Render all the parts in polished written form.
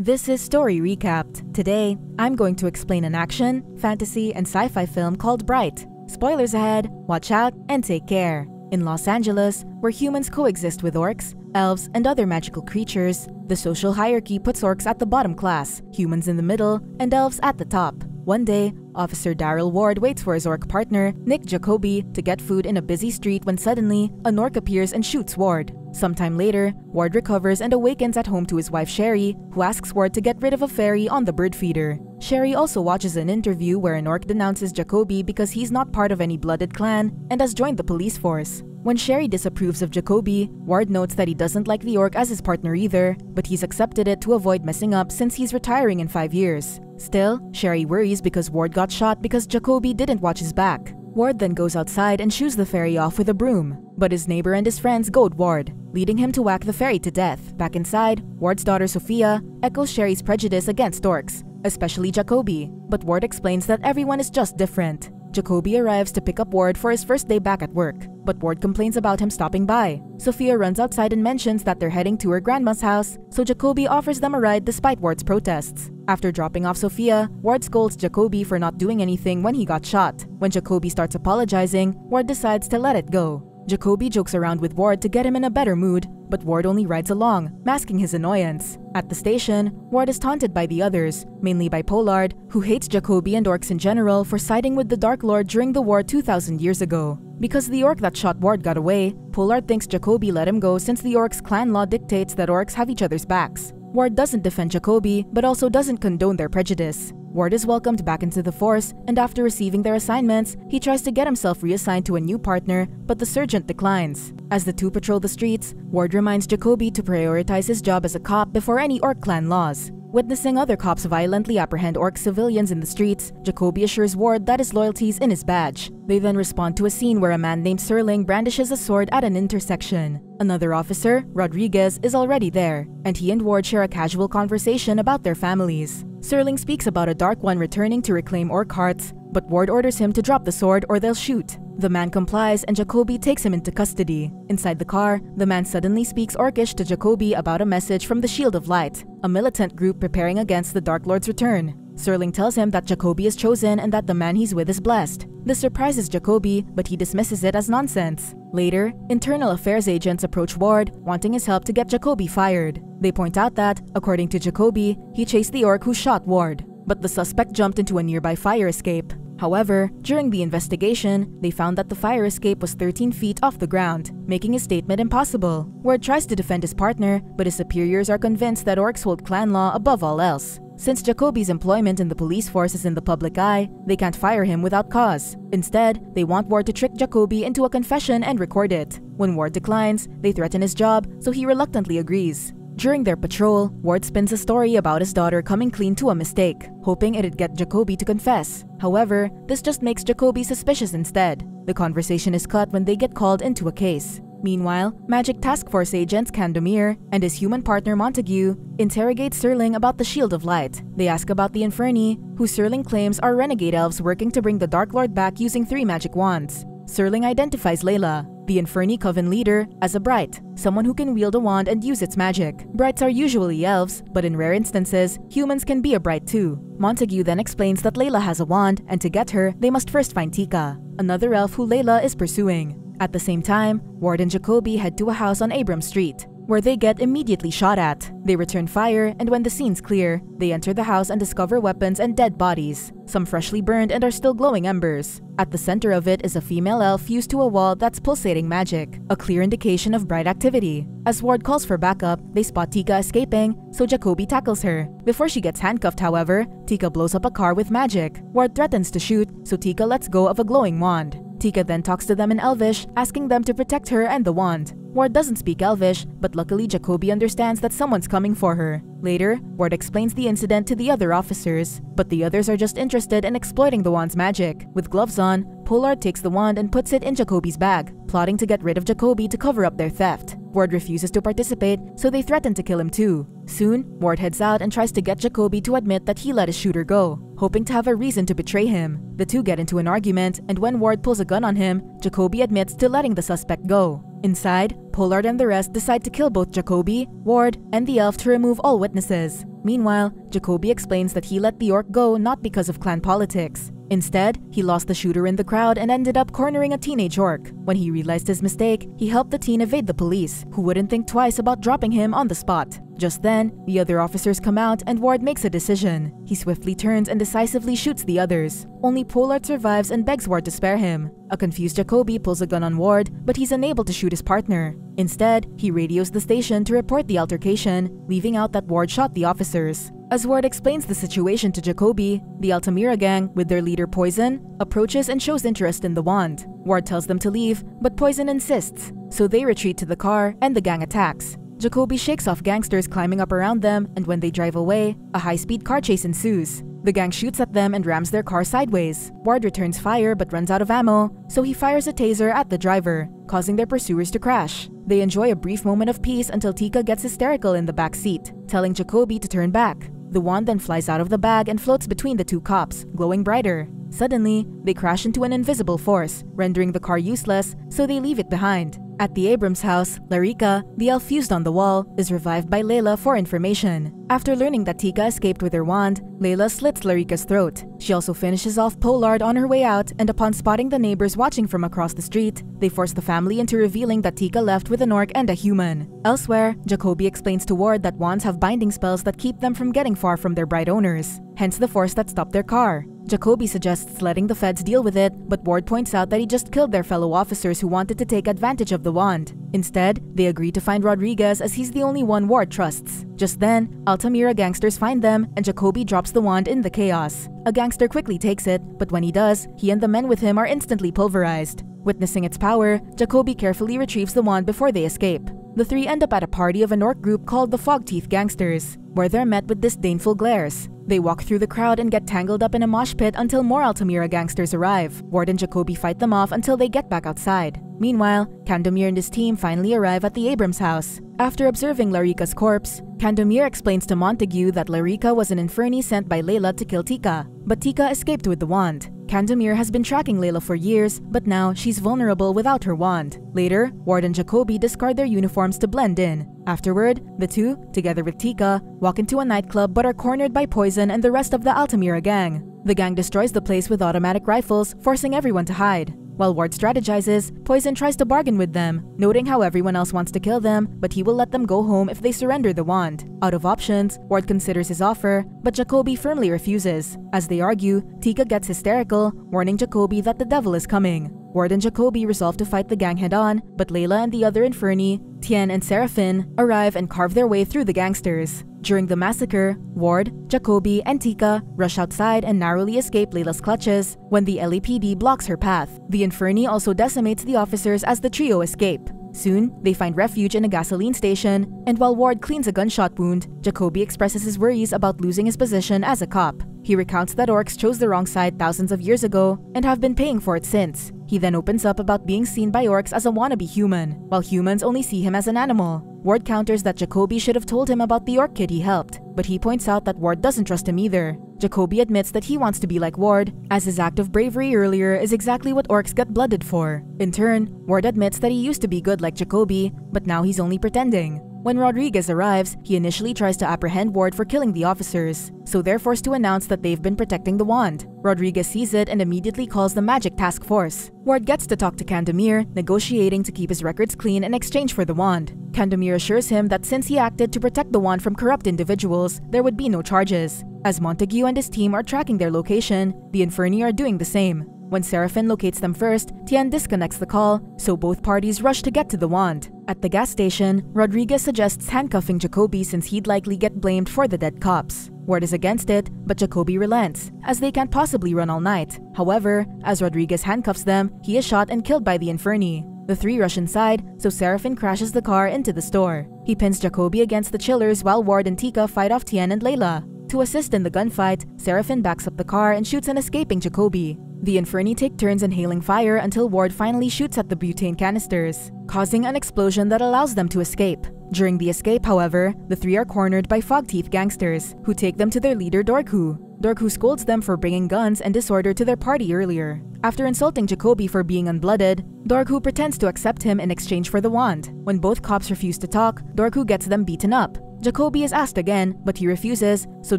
This is Story Recapped. Today, I'm going to explain an action, fantasy, and sci-fi film called Bright. Spoilers ahead, watch out, and take care. In Los Angeles, where humans coexist with orcs, elves, and other magical creatures, the social hierarchy puts orcs at the bottom class, humans in the middle, and elves at the top. One day, Officer Daryl Ward waits for his orc partner, Nick Jakoby, to get food in a busy street when suddenly, an orc appears and shoots Ward. Sometime later, Ward recovers and awakens at home to his wife Sherry, who asks Ward to get rid of a fairy on the bird feeder. Sherry also watches an interview where an orc denounces Jakoby because he's not part of any blooded clan and has joined the police force. When Sherry disapproves of Jakoby, Ward notes that he doesn't like the orc as his partner either, but he's accepted it to avoid messing up since he's retiring in 5 years. Still, Sherry worries because Ward got shot because Jakoby didn't watch his back. Ward then goes outside and shoos the fairy off with a broom, but his neighbor and his friends goad Ward, leading him to whack the fairy to death. Back inside, Ward's daughter Sophia echoes Sherry's prejudice against orcs, especially Jakoby, but Ward explains that everyone is just different. Jakoby arrives to pick up Ward for his first day back at work, but Ward complains about him stopping by. Sophia runs outside and mentions that they're heading to her grandma's house, so Jakoby offers them a ride despite Ward's protests. After dropping off Sophia, Ward scolds Jakoby for not doing anything when he got shot. When Jakoby starts apologizing, Ward decides to let it go. Jakoby jokes around with Ward to get him in a better mood, but Ward only rides along, masking his annoyance. At the station, Ward is taunted by the others, mainly by Pollard, who hates Jakoby and orcs in general for siding with the Dark Lord during the war 2,000 years ago. Because the orc that shot Ward got away, Pollard thinks Jakoby let him go since the orcs' clan law dictates that orcs have each other's backs. Ward doesn't defend Jakoby, but also doesn't condone their prejudice. Ward is welcomed back into the force, and after receiving their assignments, he tries to get himself reassigned to a new partner, but the sergeant declines. As the two patrol the streets, Ward reminds Jakoby to prioritize his job as a cop before any orc clan laws. Witnessing other cops violently apprehend orc civilians in the streets, Jakoby assures Ward that his loyalty is in his badge. They then respond to a scene where a man named Serling brandishes a sword at an intersection. Another officer, Rodriguez, is already there, and he and Ward share a casual conversation about their families. Serling speaks about a Dark One returning to reclaim orc hearts, but Ward orders him to drop the sword or they'll shoot. The man complies and Jakoby takes him into custody. Inside the car, the man suddenly speaks Orcish to Jakoby about a message from the Shield of Light, a militant group preparing against the Dark Lord's return. Serling tells him that Jakoby is chosen and that the man he's with is blessed. This surprises Jakoby, but he dismisses it as nonsense. Later, internal affairs agents approach Ward, wanting his help to get Jakoby fired. They point out that, according to Jakoby, he chased the orc who shot Ward, but the suspect jumped into a nearby fire escape. However, during the investigation, they found that the fire escape was 13 feet off the ground, making his statement impossible. Ward tries to defend his partner, but his superiors are convinced that orcs hold clan law above all else. Since Jakoby's employment in the police force is in the public eye, they can't fire him without cause. Instead, they want Ward to trick Jakoby into a confession and record it. When Ward declines, they threaten his job, so he reluctantly agrees. During their patrol, Ward spins a story about his daughter coming clean to a mistake, hoping it'd get Jakoby to confess. However, this just makes Jakoby suspicious instead. The conversation is cut when they get called into a case. Meanwhile, Magic Task Force agents Candomir and his human partner Montague interrogate Serling about the Shield of Light. They ask about the Inferni, who Serling claims are renegade elves working to bring the Dark Lord back using 3 magic wands. Serling identifies Layla, the Inferni Coven leader, as a Bright, someone who can wield a wand and use its magic. Brights are usually elves, but in rare instances, humans can be a Bright too. Montague then explains that Layla has a wand, and to get her, they must first find Tika, another elf who Layla is pursuing. At the same time, Ward and Jakoby head to a house on Abram Street, where they get immediately shot at. They return fire, and when the scene's clear, they enter the house and discover weapons and dead bodies, some freshly burned and are still glowing embers. At the center of it is a female elf fused to a wall that's pulsating magic, a clear indication of bright activity. As Ward calls for backup, they spot Tika escaping, so Jakoby tackles her. Before she gets handcuffed, however, Tika blows up a car with magic. Ward threatens to shoot, so Tika lets go of a glowing wand. Tika then talks to them in Elvish, asking them to protect her and the wand. Ward doesn't speak Elvish, but luckily Jakoby understands that someone's coming for her. Later, Ward explains the incident to the other officers, but the others are just interested in exploiting the wand's magic. With gloves on, Pollard takes the wand and puts it in Jakoby's bag, plotting to get rid of Jakoby to cover up their theft. Ward refuses to participate, so they threaten to kill him too. Soon, Ward heads out and tries to get Jakoby to admit that he let his shooter go, hoping to have a reason to betray him. The two get into an argument, and when Ward pulls a gun on him, Jakoby admits to letting the suspect go. Inside, Pollard and the rest decide to kill both Jakoby, Ward, and the elf to remove all witnesses. Meanwhile, Jakoby explains that he let the orc go not because of clan politics. Instead, he lost the shooter in the crowd and ended up cornering a teenage orc. When he realized his mistake, he helped the teen evade the police, who wouldn't think twice about dropping him on the spot. Just then, the other officers come out and Ward makes a decision. He swiftly turns and decisively shoots the others. Only Pollard survives and begs Ward to spare him. A confused Jakoby pulls a gun on Ward, but he's unable to shoot his partner. Instead, he radios the station to report the altercation, leaving out that Ward shot the officers. As Ward explains the situation to Jakoby, the Altamira gang, with their leader Poison, approaches and shows interest in the wand. Ward tells them to leave, but Poison insists, so they retreat to the car and the gang attacks. Jakoby shakes off gangsters climbing up around them, and when they drive away, a high-speed car chase ensues. The gang shoots at them and rams their car sideways. Ward returns fire but runs out of ammo, so he fires a taser at the driver, causing their pursuers to crash. They enjoy a brief moment of peace until Tika gets hysterical in the back seat, telling Jakoby to turn back. The wand then flies out of the bag and floats between the two cops, glowing brighter. Suddenly, they crash into an invisible force, rendering the car useless, so they leave it behind. At the Abrams house, Larika, the elf fused on the wall, is revived by Layla for information. After learning that Tika escaped with her wand, Layla slits Larika's throat. She also finishes off Pollard on her way out, and upon spotting the neighbors watching from across the street, they force the family into revealing that Tika left with an orc and a human. Elsewhere, Jakoby explains to Ward that wands have binding spells that keep them from getting far from their bright owners, hence the force that stopped their car. Jakoby suggests letting the feds deal with it, but Ward points out that he just killed their fellow officers who wanted to take advantage of the wand. Instead, they agree to find Rodriguez as he's the only one Ward trusts. Just then, Altamira gangsters find them and Jakoby drops the wand in the chaos. A gangster quickly takes it, but when he does, he and the men with him are instantly pulverized. Witnessing its power, Jakoby carefully retrieves the wand before they escape. The three end up at a party of an orc group called the Fogteeth Gangsters, where they're met with disdainful glares. They walk through the crowd and get tangled up in a mosh pit until more Altamira gangsters arrive. Ward and Jakoby fight them off until they get back outside. Meanwhile, Candomir and his team finally arrive at the Abrams house. After observing Larika's corpse, Candomir explains to Montague that Larika was an infernee sent by Layla to kill Tika, but Tika escaped with the wand. Candomir has been tracking Layla for years, but now she's vulnerable without her wand. Later, Ward and Jakoby discard their uniforms to blend in. Afterward, the two, together with Tika, walk into a nightclub but are cornered by Poison and the rest of the Altamira gang. The gang destroys the place with automatic rifles, forcing everyone to hide. While Ward strategizes, Poison tries to bargain with them, noting how everyone else wants to kill them, but he will let them go home if they surrender the wand. Out of options, Ward considers his offer, but Jakoby firmly refuses. As they argue, Tika gets hysterical, warning Jakoby that the devil is coming. Ward and Jakoby resolve to fight the gang head-on, but Layla and the other infernee, Tien and Seraphine, arrive and carve their way through the gangsters. During the massacre, Ward, Jakoby, and Tika rush outside and narrowly escape Layla's clutches when the LAPD blocks her path. The infernee also decimates the officers as the trio escape. Soon, they find refuge in a gasoline station, and while Ward cleans a gunshot wound, Jakoby expresses his worries about losing his position as a cop. He recounts that orcs chose the wrong side thousands of years ago and have been paying for it since. He then opens up about being seen by orcs as a wannabe human, while humans only see him as an animal. Ward counters that Jakoby should have told him about the orc kid he helped, but he points out that Ward doesn't trust him either. Jakoby admits that he wants to be like Ward, as his act of bravery earlier is exactly what orcs get blooded for. In turn, Ward admits that he used to be good like Jakoby, but now he's only pretending. When Rodriguez arrives, he initially tries to apprehend Ward for killing the officers, so they're forced to announce that they've been protecting the wand. Rodriguez sees it and immediately calls the Magic Task Force. Ward gets to talk to Candomir, negotiating to keep his records clean in exchange for the wand. Candomir assures him that since he acted to protect the wand from corrupt individuals, there would be no charges. As Montague and his team are tracking their location, the infernee are doing the same. When Seraphine locates them first, Tien disconnects the call, so both parties rush to get to the wand. At the gas station, Rodriguez suggests handcuffing Jakoby since he'd likely get blamed for the dead cops. Ward is against it, but Jakoby relents, as they can't possibly run all night. However, as Rodriguez handcuffs them, he is shot and killed by the infernee. The three rush inside, so Seraphine crashes the car into the store. He pins Jakoby against the chillers while Ward and Tika fight off Tien and Layla. To assist in the gunfight, Seraphine backs up the car and shoots an escaping Jakoby. The infernee take turns inhaling fire until Ward finally shoots at the butane canisters, causing an explosion that allows them to escape. During the escape, however, the three are cornered by Fogteeth gangsters, who take them to their leader Dorku. Dorku scolds them for bringing guns and disorder to their party earlier. After insulting Jakoby for being unblooded, Dorku pretends to accept him in exchange for the wand. When both cops refuse to talk, Dorku gets them beaten up. Jakoby is asked again, but he refuses, so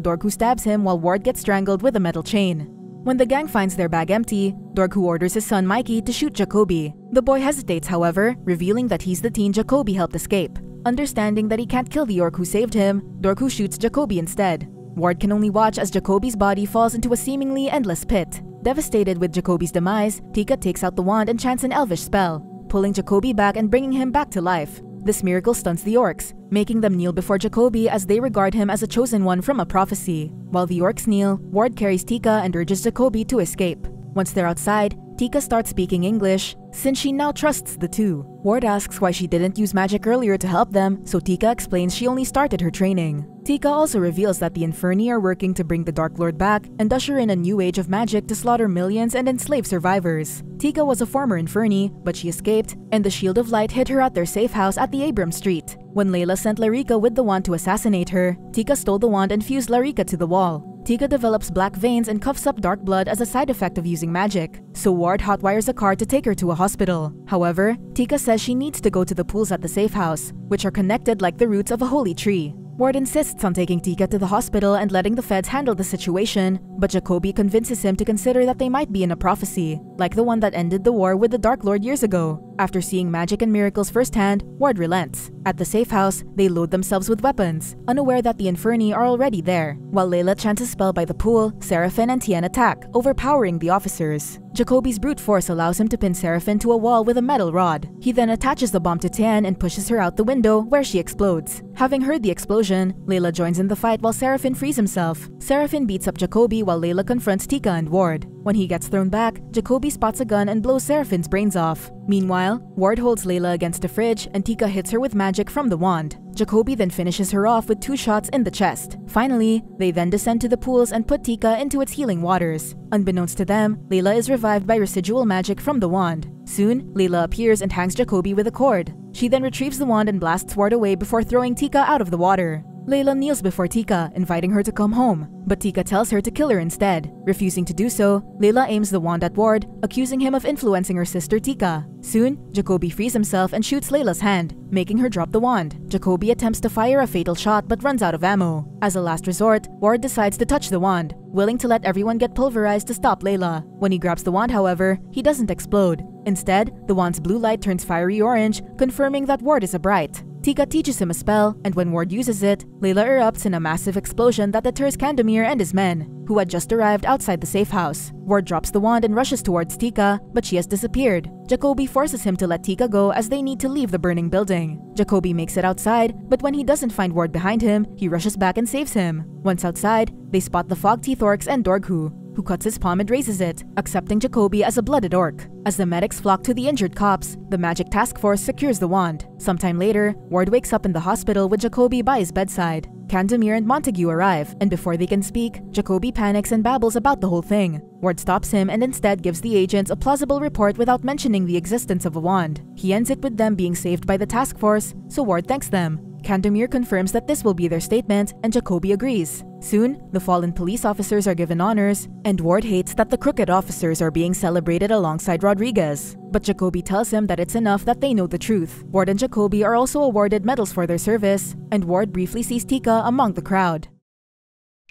Dorku stabs him while Ward gets strangled with a metal chain. When the gang finds their bag empty, Dorku orders his son Mikey to shoot Jakoby. The boy hesitates, however, revealing that he's the teen Jakoby helped escape. Understanding that he can't kill the orc who saved him, Dorku shoots Jakoby instead. Ward can only watch as Jakoby's body falls into a seemingly endless pit. Devastated with Jakoby's demise, Tika takes out the wand and chants an elvish spell, pulling Jakoby back and bringing him back to life. This miracle stuns the orcs, making them kneel before Jakoby as they regard him as a chosen one from a prophecy. While the orcs kneel, Ward carries Tika and urges Jakoby to escape. Once they're outside, Tika starts speaking English, since she now trusts the two. Ward asks why she didn't use magic earlier to help them, so Tika explains she only started her training. Tika also reveals that the Inferni are working to bring the Dark Lord back and usher in a new age of magic to slaughter millions and enslave survivors. Tika was a former Inferni, but she escaped, and the Shield of Light hid her at their safe house at the Abram Street. When Layla sent Larika with the wand to assassinate her, Tika stole the wand and fused Larika to the wall. Tika develops black veins and coughs up dark blood as a side effect of using magic, so Ward hotwires a car to take her to a hospital. However, Tika says she needs to go to the pools at the safe house, which are connected like the roots of a holy tree. Ward insists on taking Tika to the hospital and letting the feds handle the situation, but Jakoby convinces him to consider that they might be in a prophecy, like the one that ended the war with the Dark Lord years ago. After seeing magic and miracles firsthand, Ward relents. At the safe house, they load themselves with weapons, unaware that the Inferni are already there. While Layla chants a spell by the pool, Seraphine and Tien attack, overpowering the officers. Jakoby's brute force allows him to pin Seraphine to a wall with a metal rod. He then attaches the bomb to Tien and pushes her out the window, where she explodes. Having heard the explosion, Layla joins in the fight while Seraphine frees himself. Seraphine beats up Jakoby while Layla confronts Tika and Ward. When he gets thrown back, Jakoby spots a gun and blows Seraphine's brains off. Meanwhile, Ward holds Layla against a fridge and Tika hits her with magic from the wand. Jakoby then finishes her off with 2 shots in the chest. Finally, they then descend to the pools and put Tika into its healing waters. Unbeknownst to them, Layla is revived by residual magic from the wand. Soon, Layla appears and hangs Jakoby with a cord. She then retrieves the wand and blasts Ward away before throwing Tika out of the water. Layla kneels before Tika, inviting her to come home, but Tika tells her to kill her instead. Refusing to do so, Layla aims the wand at Ward, accusing him of influencing her sister Tika. Soon, Jakoby frees himself and shoots Layla's hand, making her drop the wand. Jakoby attempts to fire a fatal shot but runs out of ammo. As a last resort, Ward decides to touch the wand, willing to let everyone get pulverized to stop Layla. When he grabs the wand, however, he doesn't explode. Instead, the wand's blue light turns fiery orange, confirming that Ward is a Bright. Tika teaches him a spell, and when Ward uses it, Layla erupts in a massive explosion that deters Candemir and his men, who had just arrived outside the safe house. Ward drops the wand and rushes towards Tika, but she has disappeared. Jakoby forces him to let Tika go as they need to leave the burning building. Jakoby makes it outside, but when he doesn't find Ward behind him, he rushes back and saves him. Once outside, they spot the Fogteeth Orcs and Dorku, who cuts his palm and raises it, accepting Jakoby as a blooded orc. As the medics flock to the injured cops, the magic task force secures the wand. Sometime later, Ward wakes up in the hospital with Jakoby by his bedside. Candemir and Montague arrive, and before they can speak, Jakoby panics and babbles about the whole thing. Ward stops him and instead gives the agents a plausible report without mentioning the existence of a wand. He ends it with them being saved by the task force, so Ward thanks them. Candemir confirms that this will be their statement, and Jakoby agrees. Soon, the fallen police officers are given honors, and Ward hates that the crooked officers are being celebrated alongside Rodriguez. But Jakoby tells him that it's enough that they know the truth. Ward and Jakoby are also awarded medals for their service, and Ward briefly sees Tika among the crowd.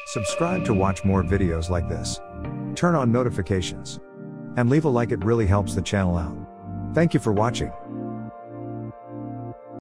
Subscribe to watch more videos like this. Turn on notifications. And leave a like, it really helps the channel out. Thank you for watching.